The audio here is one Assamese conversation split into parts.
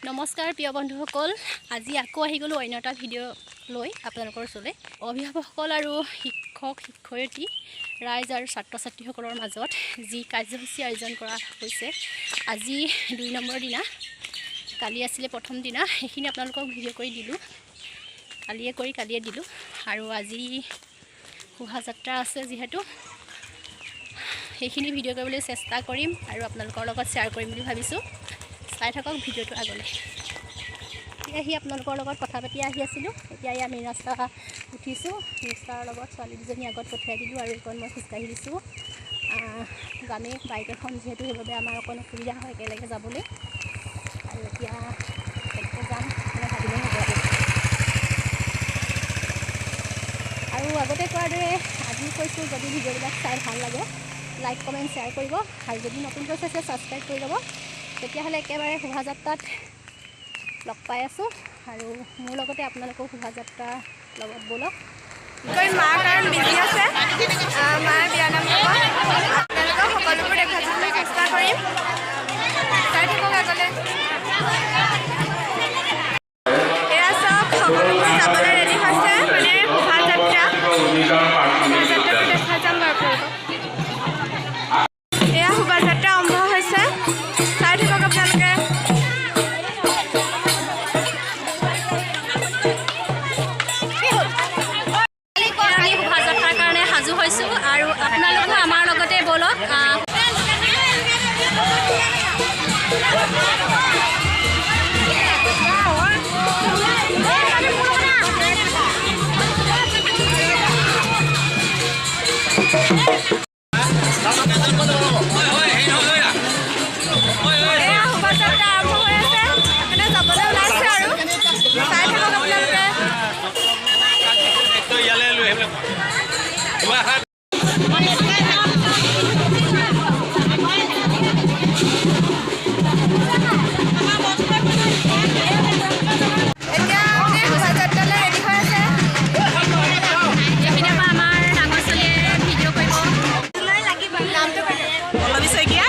নমস্কাৰ প্ৰিয় বন্ধুসকল, আজি আকৌ আহি গ'লো অন্য এটা ভিডিঅ' লৈ আপোনালোকৰ ওচৰলৈ। অভিভাৱকসকল আৰু শিক্ষক শিক্ষয়িত্ৰী ৰাইজ আৰু ছাত্ৰ ছাত্ৰীসকলৰ মাজত যি কাৰ্যসূচী আয়োজন কৰা হৈছে, আজি 2 নম্বৰ দিনা, কালি আছিলে প্ৰথম দিনা। সেইখিনি আপোনালোকক ভিডিঅ' কৰি দিলোঁ, কালিয়ে দিলোঁ। আৰু আজি শোভাযাত্ৰা আছে, যিহেতু সেইখিনি ভিডিঅ' কৰিবলৈ চেষ্টা কৰিম আৰু আপোনালোকৰ লগত শ্বেয়াৰ কৰিম বুলি ভাবিছোঁ। চাই থাকক ভিডিঅ'টো আগলৈ। আহি আপোনালোকৰ লগত কথা পাতি আহি আছিলোঁ। এতিয়া এয়া মেইন ৰাস্তা উঠিছোঁ। ৰাস্তাৰ লগত ছোৱালী দুজনী আগত পঠিয়াই দিলোঁ আৰু এইকণ মই খোজকাঢ়ি দিছোঁ। যামেই বাইক এখন, যিহেতু সেইবাবে আমাৰ অকণ অসুবিধা হয় একেলগে যাবলৈ। আৰু এতিয়া একেলগে যাম মানে ভাবিলে হ'ব। আৰু আগতে কোৱাৰ দৰে আজিও কৈছোঁ, যদি ভিডিঅ'বিলাক চাই ভাল লাগে লাইক কমেণ্ট শ্বেয়াৰ কৰিব, আৰু যদি নতুনকৈ চাইছে ছাবস্ক্ৰাইব কৰি ল'ব। তেতিয়াহ'লে একেবাৰে শোভাযাত্ৰাত লগ পাই আছোঁ, আৰু মোৰ লগতে আপোনালোকেও শোভাযাত্ৰাৰ লগত ব'লক। মা কাৰণ বিজি আছে, মায়ে বিয়া নাম ল'ব। আপোনালোকক সকলোবোৰ দেখাবলৈ চেষ্টা কৰিম, চাই থাকক আগলৈ। এয়া চাওক, সকলোবোৰ যাবলৈ ৰেডি হৈছে, মানে শোভাযাত্ৰাটো দেখাই যাম বাৰু আপোনালোকক। এয়া শোভাযাত্ৰা আৰম্ভ হৈছে, চাই থাকক আপোনালোকে। আমি শোভাযাত্ৰাৰ কাৰণে সাজু হৈছোঁ, আৰু আপোনালোকো আমাৰ লগতে ব'লক। এয়া শোভাযাত্ৰা আৰম্ভ হৈ আছে, মানে যাবলৈ ওলাইছে আৰু চাই থাকক আপোনালোকে। এতিয়া আপুনি শোভাযাত্ৰালৈ ৰেডি হৈ আছে। এইপিনৰ পৰা আমাৰ ডাঙৰ ছোৱালীয়ে ভিডিঅ' কৰিব। নামটো পল্লৱী শইকীয়া।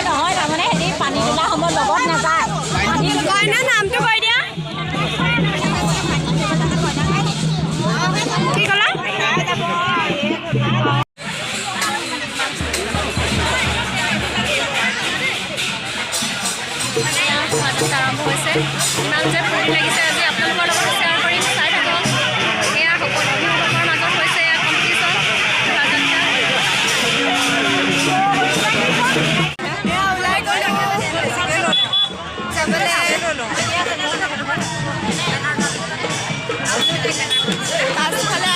নহয়, তাৰমানে হেৰি পানী তোলা সময়ত লগত নাযায়। কইনা নামটো কৈ দিয়া। কি ক'লা? শোভাযাত্ৰা আৰম্ভ হৈছে। ইমান যে ফুৰি লাগিছে আজি, আপোনালোকৰ লগত শ্বেয়াৰ কৰিম, চাই থাকক। এয়া সকলো অভিভাৱকৰ মাজত হৈছে এয়া কম্পিটিশ্যন শোভাযাত্ৰা। এয়া ওলাই গ'ল যাবলৈ। পাছফালে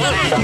Terima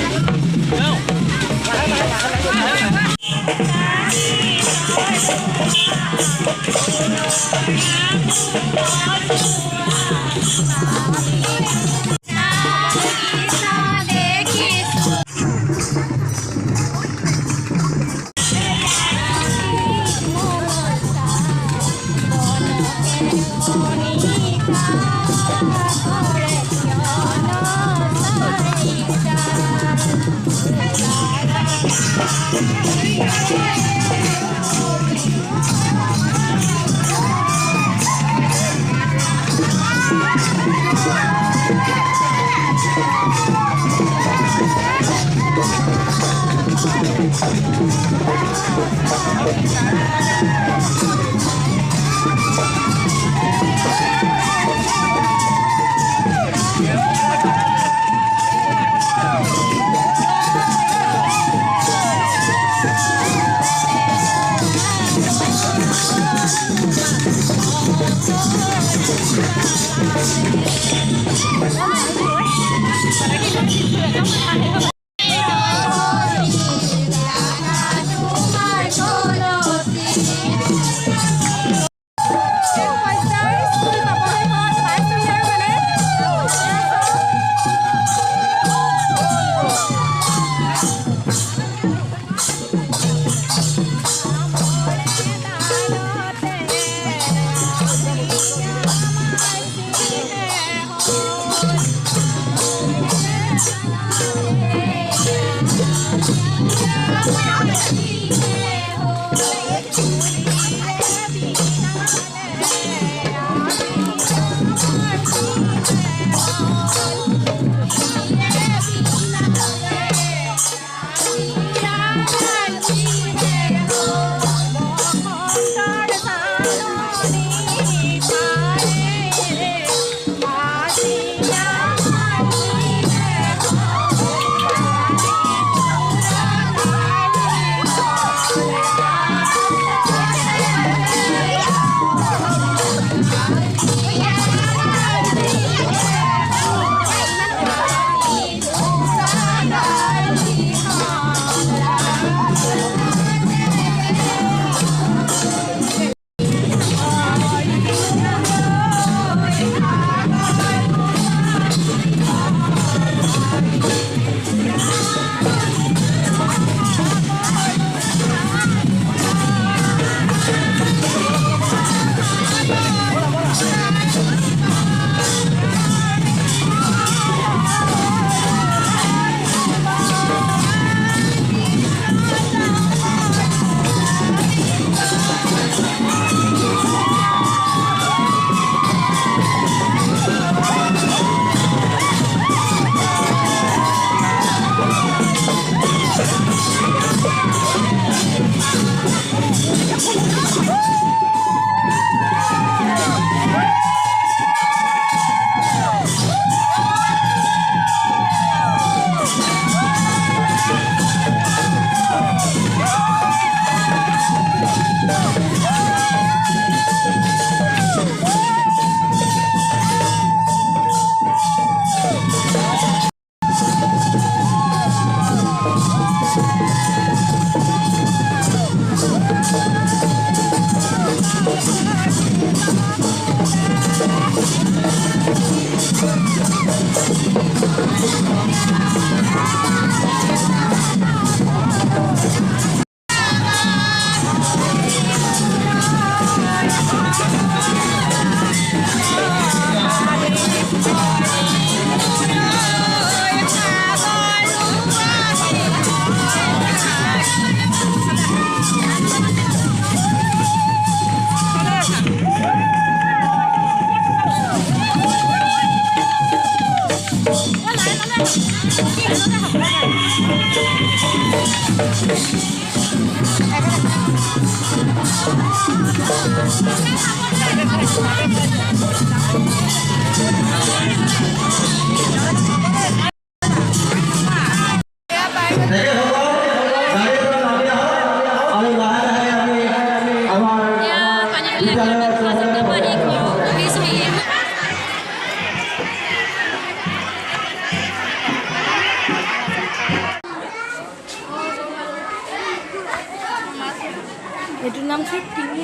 নামটো টিঙি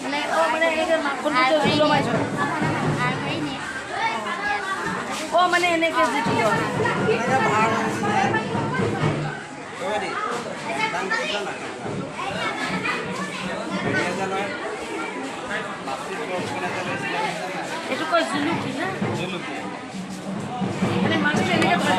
মানে মানে এনেকৈ যিটো এইটো কয় জুলুকি না মানে মাছটো এনেকৈ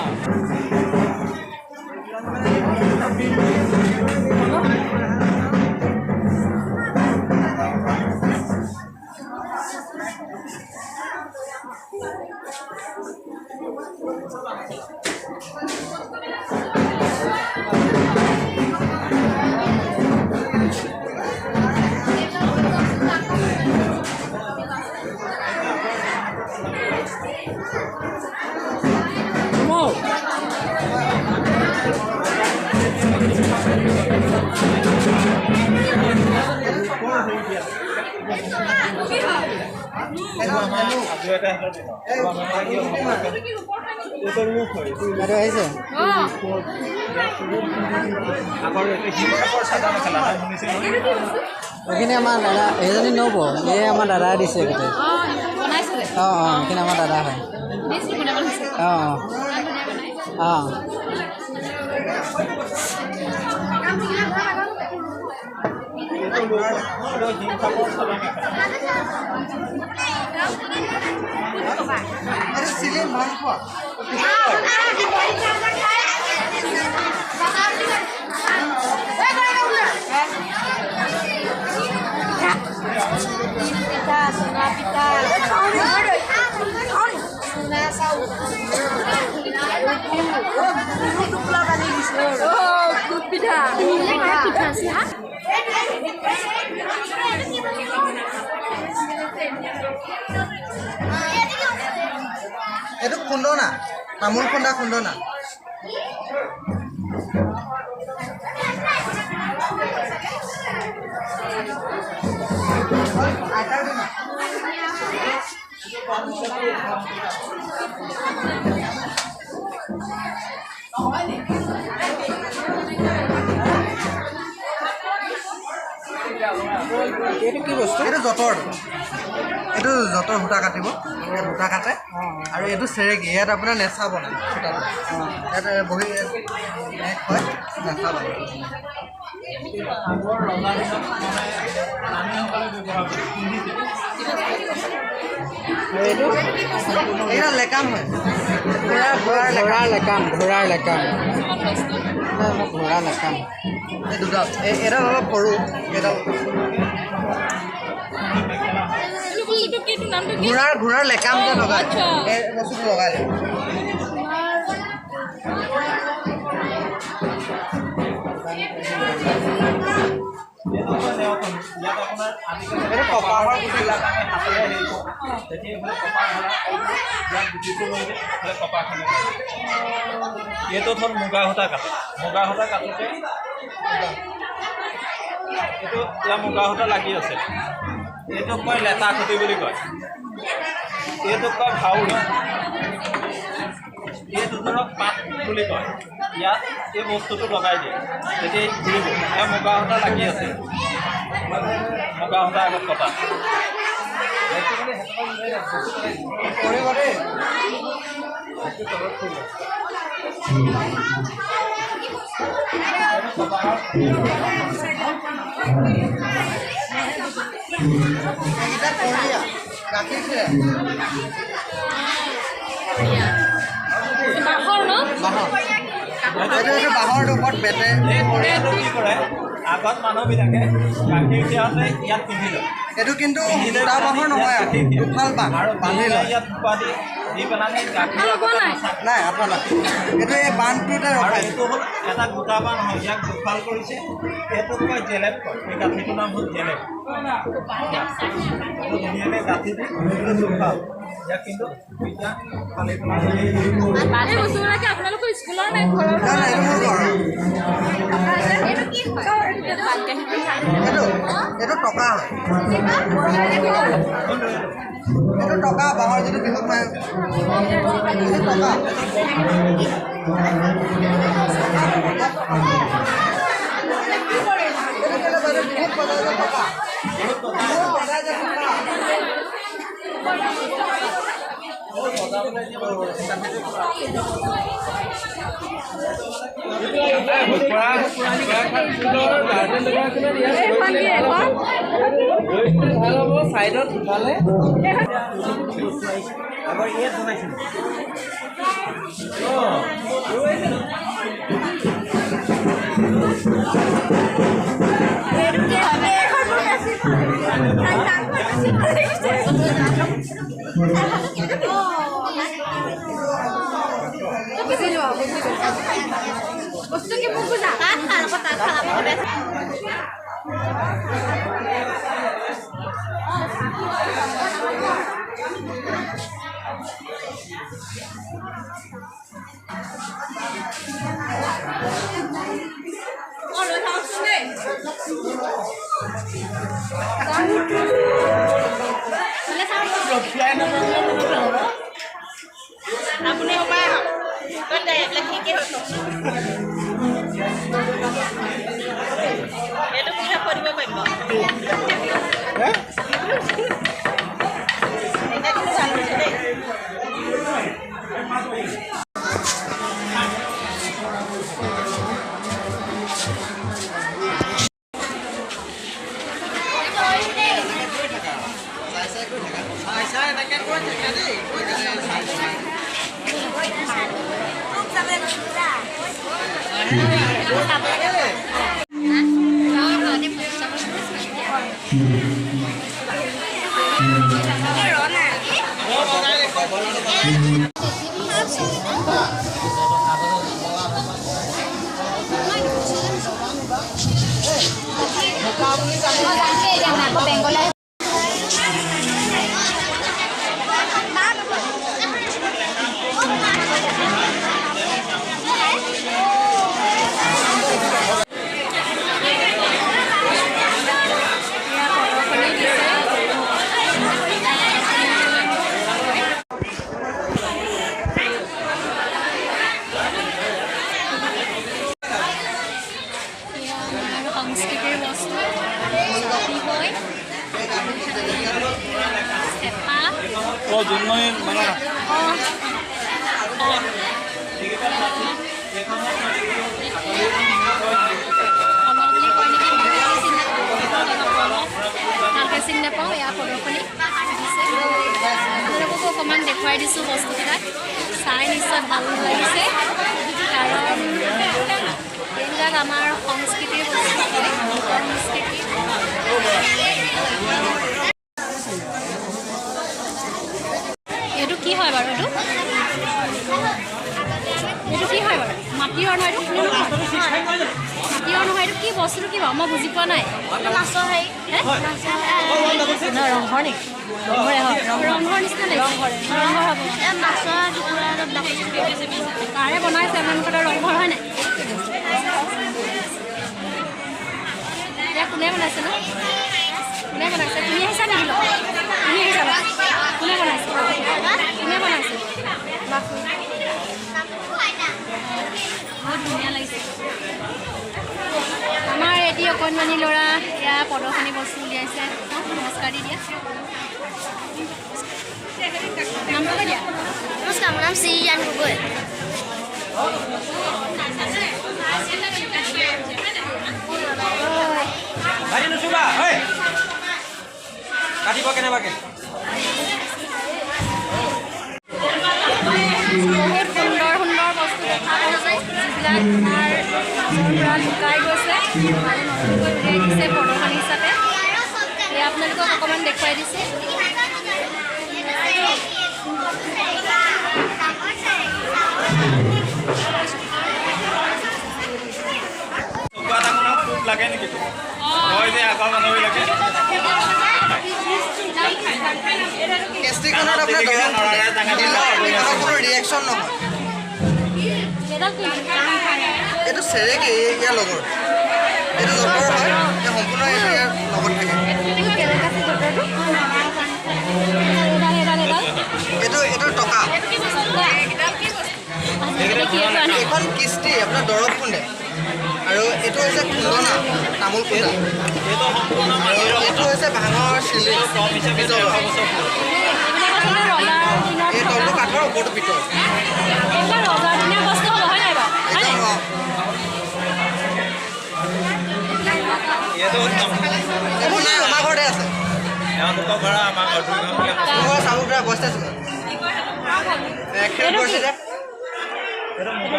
এইখিনি আমাৰ দাদা এইজনী নব এই আমাৰ দাদাই দিছে গোটেই অঁ অঁ এইখিনি আমাৰ দাদা হয় অঁ অঁ এইটো খুন্দনা তামোল খুন্দা খুন্দনা এইটো কি বস্তু এইটো যঁতৰ এইটো যঁতৰ সূতা কাটিব ইয়াত সূতা কাটে আৰু এইটো চেৰেকী ইয়াত আপোনাৰ নেচা বনায় সূতাটো ইয়াত বহি হয় নেচা বনায় এইটো এইটো লেকাম হয় ঘোঁৰাৰ লেকাম ঘোঁৰাৰ লেকাম এই দুটা এডাল অলপ সৰু এডাল ঘোঁৰাৰ লেকাম যে লগাই এই বস্তুটো লগাই এইটো হ'ল মুগা সূতা কাটে মুগা সূতা কাটোতে এইটো ইয়াৰ মুগা সূতা লাগি আছে এইটোক কয় লেটা খুটি বুলি কয় এইটোক কয় ভাউৰি এই দুজনক পাত বুলি কয় ইয়াত এই বস্তুটো লগাই দিয়ে তেতিয়া ঘূৰিব এয়া মুগা সূতা লাগি আছে মুগা সূতা আগত কটা বাঁহৰ ওপৰত বেটে কি কৰে আগত মানুহবিলাকে গাখীৰ খীৰাওঁতে ইয়াত পিন্ধি লয় এইটো কিন্তু সূতা বাঁহৰ নহয় দুফাল বাঁহ আৰু বান্ধি লয় ইয়াত থোপা দি পেলাই গাখীৰ নাই আপোনাৰ এইটো এই বান্ধটোতে আৰু ৰখাই এইটো হ'ল এটা গোটা বাঁহ নহয় ইয়াক দুফাল কৰিছে এইটোক কয় জেলেপ কয় এই গাঁঠিটোৰ নাম হ'ল জেলেপ ধুনীয়াকৈ গাঁঠি দি দুফাল ইয়াক কিন্তু এতিয়া খালি পেলাই এই বস্তুবিলাকে আপোনালোকৰ স্কুলৰ নে ঘৰৰ নাই নাই এইটো মোৰ ঘৰৰ এইটো কি হয় এইটো টকা হয় এইটো টকা বাঁহৰ যিটো বিহুত মাৰে এইটো টকা চাইডত উঠালে আগৰ ইয়াত বনাইছিল বস্তু কি মোক বুজা আপুনি সোমাই আহক লিখিকে এইটো কিহে কৰিব পাৰিব বেংগলে সংস্কৃতিৰ বস্তু জাতি হয় চেপা জন্মই মানে বুলি কয় নেকি ভালকৈ চিনি নাপাওঁ এয়া প্ৰদৰ্শনী দিছে আপোনালোককো অকণমান দেখুৱাই দিছোঁ বস্তুবিলাক চাই নিশ্চয় ভাল লাগিছে কাৰণ এইবিলাক আমাৰ সংস্কৃতিৰ বস্তু হয় সংস্কৃতি এইটো কি হয় বাৰু এইটো কি হয় বাৰু মাটিৰ নহয় এইটো মাটিৰ নহয় এইটো কি বস্তুটো কি বাৰু মই বুজি পোৱা নাই মাছৰ ৰংঘৰ নেকি ৰংঘৰ নিচিনা নেকি ৰংঘৰ হ'ব মাছৰ তাৰে বনাইছে আপোনালোকৰ ৰংঘৰ হয় নাই এতিয়া কোনে বনাইছে ন কোনে বনাইছে তুমি আহিছা নেকি তুমি আহিছা কোনে বনাইছে কোনে বনাইছে বহুত ধুনীয়া লাগিছে আমাৰ এটি অকণমানি ল'ৰা এয়া প্ৰদৰ্শনী বস্তু উলিয়াইছে নমস্কাৰ দি দিয়া নামটো দিয়া নমস্কাৰ মোৰ নাম শ্ৰীজান গগৈ ভাজি নুচুবা কাটিব কেনেবাকে বহুত সুন্দৰ সুন্দৰ বস্তু দেখা গৈছে যিবিলাক আমাৰ পৰা লুকাই গৈছে আৰু নতুনকৈ উলিয়াই দিছে প্ৰদৰ্শনী হিচাপে এয়া আপোনালোকক অকণমান দেখুৱাই দিছে লাগে নেকি হয় যে আগৰ মানুহবিলাকে কেষ্ট্ৰিকখনত আপোনাৰ গৰম দিলৰ কোনো ৰিয়েকশ্যন নহয়। এইটো চেৰেক ইয়াৰ লগৰ, এইটো জতৰ হয়, সম্পূৰ্ণ ইয়াৰ লগত থাকে। এইটো টকা। এইখন কিস্তি আপোনাৰ দৰৱ খুন্দে, আৰু এইটো হৈছে খুন্দনা, তামোল খুন্দা। এইটো হৈছে ভাঙৰ চিলি। এই তলটো কাঠৰ, ওপৰটো পিতল। এইবোৰ নাই, আমাৰ ঘৰতে আছে। চাবুকৰা বস্তা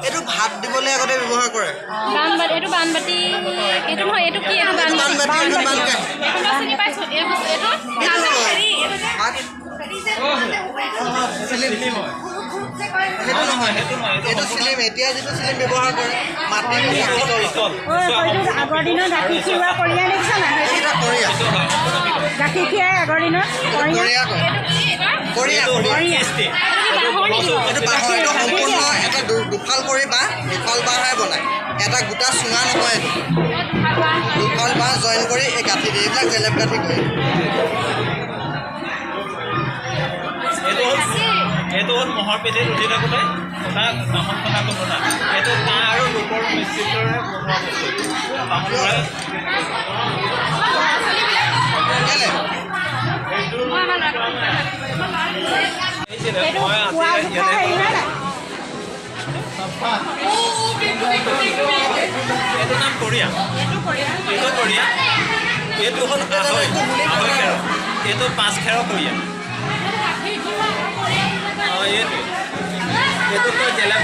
এইটো ভাত দিবলৈ আগতে ব্যৱহাৰ কৰে। এইটো বানবাতি, এইটো নহয়, এইটো কি? এইটো এইটো চিলিম, এতিয়া যিটো চিলিম ব্যৱহাৰ কৰে মাটিৰ আগৰ দিনত গাখীৰ খিৰোৱা কৰিয়া দেখিছা নাই? গাখীৰ খীৰাই আগৰ দিনত এইটো বাঁহৰ, এইটো সম্পূৰ্ণ এটা দুফাল কৰি বাঁহ, দুফাল বাঁহে বনায়, এটা গোটা চুঙা নহয়। এইটো দুফাল বাঁহ জইন কৰি এই গাঁঠি দিয়ে, এইবিলাক জেলেপ গাঁঠি কৰে। এইটো হ'ল মহৰ পেটীত উঠি থাকোঁতে তামোল খন্দা ঘটনা। এইটো কাঁহ আৰু ৰূপৰ মিশ্ৰিতৰে বনোৱা বস্তু। তামোলৰে এইটো নাম কৰিয়া, এইটো কৰিয়া, এইটো হ'ল আঢ়ৈ খেৰ, এইটো 5 খেৰৰ কৰিয়া। এইটো তই জেলেপ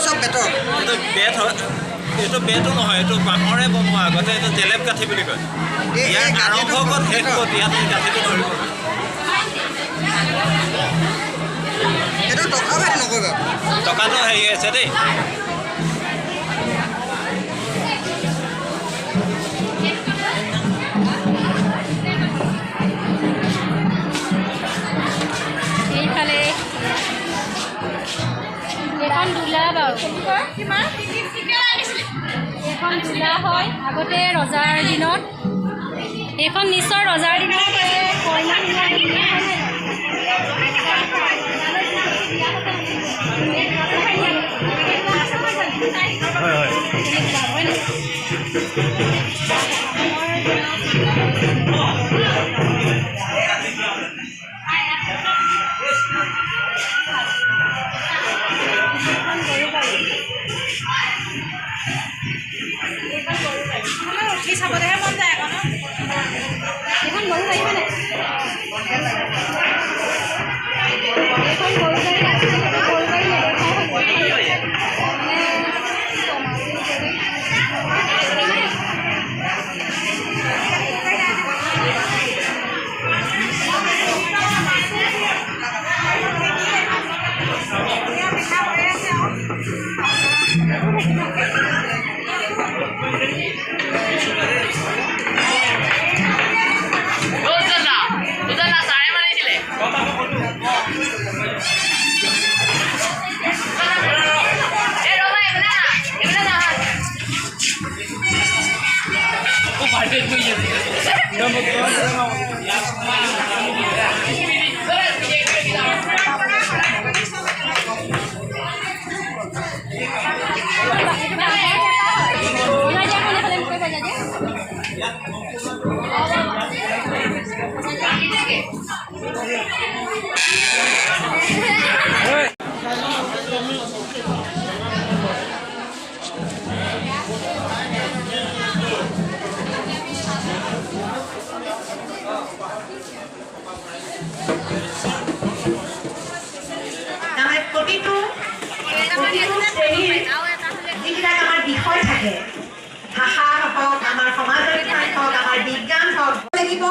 চব বেটৰ। এইটো বেট হয়, এইটো বেটো নহয়, এইটো বাঁহৰে বনোৱা। আগতে এইটো জেলেপ গাঁঠি বুলি কয়। ইয়াৰ আৰম্ভ ক'ত শেষ ক'ত, ইয়াত গাঁঠিটো ধৰিব। এইটো টকা ভাই নকৰিবা, টকাটো হেৰি আছে দেই। এইফালে এখন দোলা বাৰু, এইখন দোলা হয় আগতে ৰজাৰ দিনত। এইখন নিশ্চয় ৰজাৰ দিনত কইনা চাবলৈহে মন যায় আকৌ ন। এখন গৰু লাগিব নাই? এখন গৰু গাড়ী আছে, গৰু গাড়ী যিবিলাক আমাৰ বিষয় থাকে, ভাষা হওক, আমাৰ সমাজ বিজ্ঞান হওক, আমাৰ বিজ্ঞান হওক লাগিব।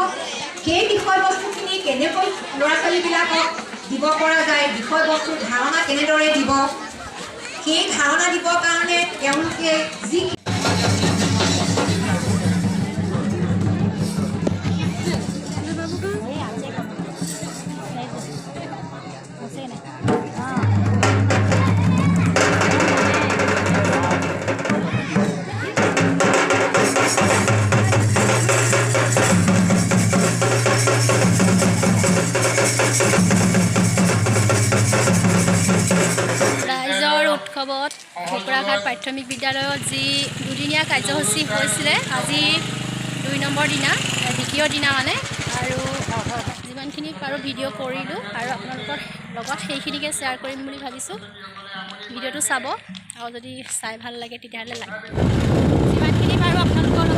সেই বিষয়বস্তুখিনি কেনেকৈ ল'ৰা ছোৱালীবিলাকক দিব পৰা যায়, বিষয়বস্তুৰ ধাৰণা কেনেদৰে দিব, সেই ধাৰণা দিবৰ কাৰণে তেওঁলোকে যি প্ৰাথমিক বিদ্যালয়ত যি দুদিনীয়া কাৰ্যসূচী হৈছিলে আজি 2 নম্বৰ দিনা দ্বিতীয় দিনা মানে আৰু যিমানখিনি পাৰোঁ ভিডিঅ' কৰিলোঁ আৰু আপোনালোকৰ লগত সেইখিনিকে শ্বেয়াৰ কৰিম বুলি ভাবিছোঁ ভিডিঅ'টো চাব আৰু যদি চাই ভাল লাগে তেতিয়াহ'লে লাইক যিমানখিনি পাৰোঁ আপোনালোকৰ